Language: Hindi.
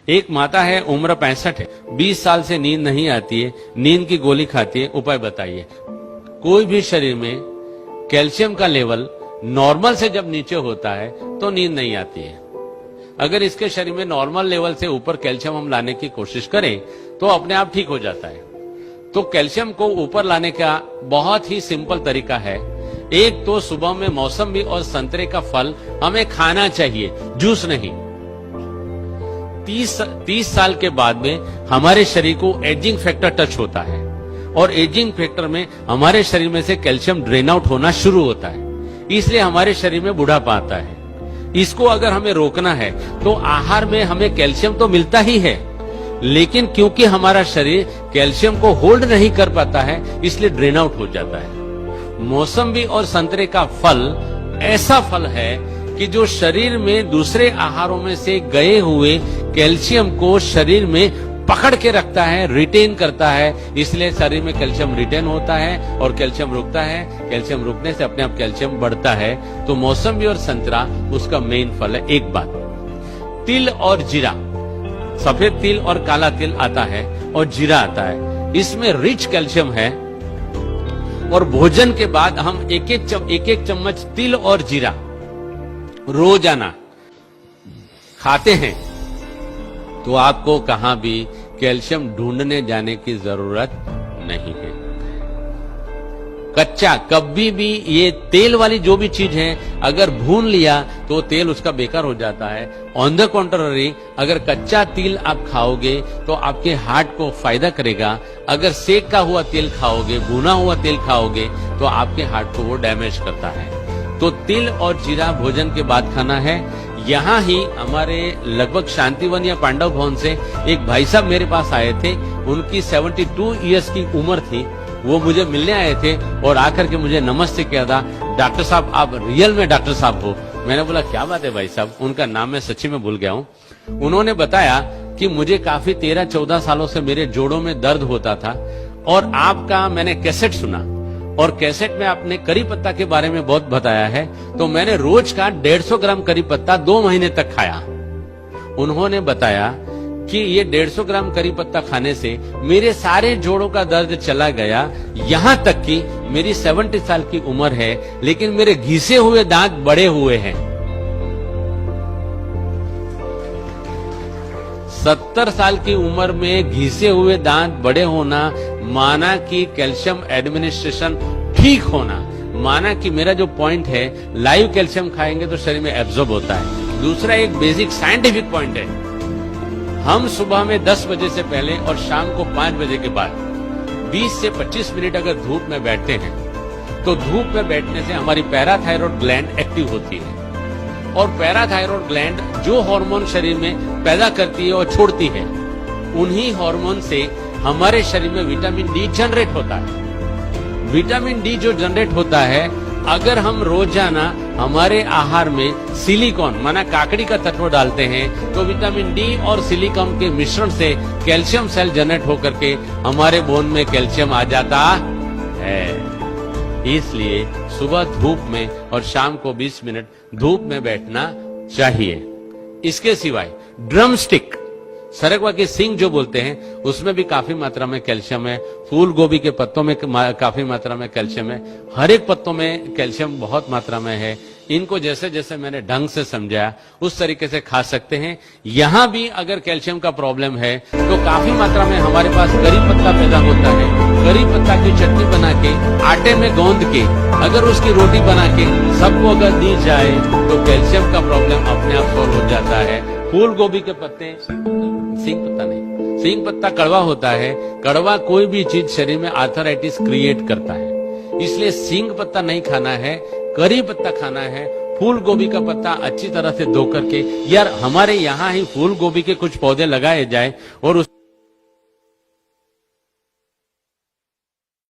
एक माता है, उम्र 65 है, 20 साल से नींद नहीं आती है, नींद की गोली खाती है, उपाय बताइए। कोई भी शरीर में कैल्शियम का लेवल नॉर्मल से जब नीचे होता है तो नींद नहीं आती है। अगर इसके शरीर में नॉर्मल लेवल से ऊपर कैल्शियम हम लाने की कोशिश करें तो अपने आप ठीक हो जाता है। तो कैल्शियम को ऊपर लाने का बहुत ही सिंपल तरीका है। एक तो सुबह में मौसमी और संतरे का फल हमें खाना चाहिए, जूस नहीं। 30 साल के बाद में हमारे शरीर को एजिंग फैक्टर टच होता है और एजिंग फैक्टर में हमारे शरीर में से कैल्शियम ड्रेन आउट होना शुरू होता है, इसलिए हमारे शरीर में बुढ़ापा आता है। इसको अगर हमें रोकना है तो आहार में हमें कैल्शियम तो मिलता ही है, लेकिन क्योंकि हमारा शरीर कैल्शियम को होल्ड नहीं कर पाता है इसलिए ड्रेन आउट हो जाता है। मौसम्बी और संतरे का फल ऐसा फल है कि जो शरीर में दूसरे आहारों में से गए हुए कैल्शियम को शरीर में पकड़ के रखता है, रिटेन करता है, इसलिए शरीर में कैल्शियम रिटेन होता है और कैल्शियम रुकता है। कैल्शियम रुकने से अपने आप कैल्शियम बढ़ता है। तो मौसम्बी और संतरा उसका मेन फल है। एक बात, तिल और जीरा, सफेद तिल और काला तिल आता है और जीरा आता है, इसमें रिच कैल्शियम है। और भोजन के बाद हम एक एक चम्मच तिल और जीरा रोजाना खाते हैं तो आपको कहां भी कैल्शियम ढूंढने जाने की जरूरत नहीं है। कच्चा कभी भी ये तेल वाली जो भी चीज है अगर भून लिया तो तेल उसका बेकार हो जाता है। ऑन द कॉन्ट्ररी, अगर कच्चा तिल आप खाओगे तो आपके हार्ट को फायदा करेगा। अगर सेका हुआ तेल खाओगे, भुना हुआ तेल खाओगे तो आपके हार्ट को वो डैमेज करता है। तो तिल और जीरा भोजन के बाद खाना है। यहाँ ही हमारे लगभग शांतिवन या पांडव भवन से एक भाई साहब मेरे पास आए थे, उनकी 72 इयर्स की उम्र थी। वो मुझे मिलने आए थे और आकर के मुझे नमस्ते किया था, डॉक्टर साहब आप रियल में डॉक्टर साहब हो। मैंने बोला क्या बात है भाई साहब, उनका नाम मैं सच्ची में भूल गया हूँ। उन्होंने बताया कि मुझे काफी 13-14 सालों से मेरे जोड़ों में दर्द होता था और आपका मैंने कैसेट सुना और कैसेट में आपने करी पत्ता के बारे में बहुत बताया है, तो मैंने रोज का 150 ग्राम करी पत्ता 2 महीने तक खाया। उन्होंने बताया कि ये 150 ग्राम करी पत्ता खाने से मेरे सारे जोड़ों का दर्द चला गया। यहां तक कि मेरी 70 साल की उम्र है लेकिन मेरे घिसे हुए दांत बड़े हुए हैं। 70 साल की उम्र में घिसे हुए दांत बड़े होना माना कि कैल्शियम एडमिनिस्ट्रेशन ठीक होना, माना कि मेरा जो पॉइंट है लाइव कैल्शियम खाएंगे तो शरीर में एब्जॉर्ब होता है। दूसरा एक बेसिक साइंटिफिक पॉइंट है, हम सुबह में 10 बजे से पहले और शाम को 5 बजे के बाद 20 से 25 मिनट अगर धूप में बैठते हैं तो धूप में बैठने से हमारी पैराथायरॉयड ग्लैंड एक्टिव होती है और पैराथायरॉयड ग्लैंड जो हार्मोन शरीर में पैदा करती है और छोड़ती है, उन्हीं हार्मोन से हमारे शरीर में विटामिन डी जनरेट होता है। विटामिन डी जो जनरेट होता है, अगर हम रोजाना हमारे आहार में सिलिकॉन माना काकड़ी का तत्व डालते हैं तो विटामिन डी और सिलिकॉन के मिश्रण से कैल्शियम सेल जनरेट होकर के हमारे बोन में कैल्शियम आ जाता है। इसलिए सुबह धूप में और शाम को 20 मिनट धूप में बैठना चाहिए। इसके सिवाय ड्रम स्टिक, सरगवा की सिंग जो बोलते हैं, उसमें भी काफी मात्रा में कैल्शियम है। फूल गोभी के पत्तों में काफी मात्रा में कैल्शियम है। हर एक पत्तों में कैल्शियम बहुत मात्रा में है। इनको जैसे जैसे मैंने ढंग से समझाया उस तरीके से खा सकते हैं। यहाँ भी अगर कैल्शियम का प्रॉब्लम है तो काफी मात्रा में हमारे पास करी पत्ता पैदा होता है। करी पत्ता की चटनी बना के आटे में गूंद के अगर उसकी रोटी बना के सबको अगर दी जाए तो कैल्शियम का प्रॉब्लम अपने आप सॉल्व हो जाता है। फूल गोभी के पत्ते, सिंग पत्ता नहीं, सिंग पत्ता कड़वा होता है। कड़वा कोई भी चीज शरीर में आर्थराइटिस क्रिएट करता है, इसलिए सिंग पत्ता नहीं खाना है, करी पत्ता खाना है। फूल गोभी का पत्ता अच्छी तरह से धो करके, यार हमारे यहाँ ही फूल गोभी के कुछ पौधे लगाए जाए और उस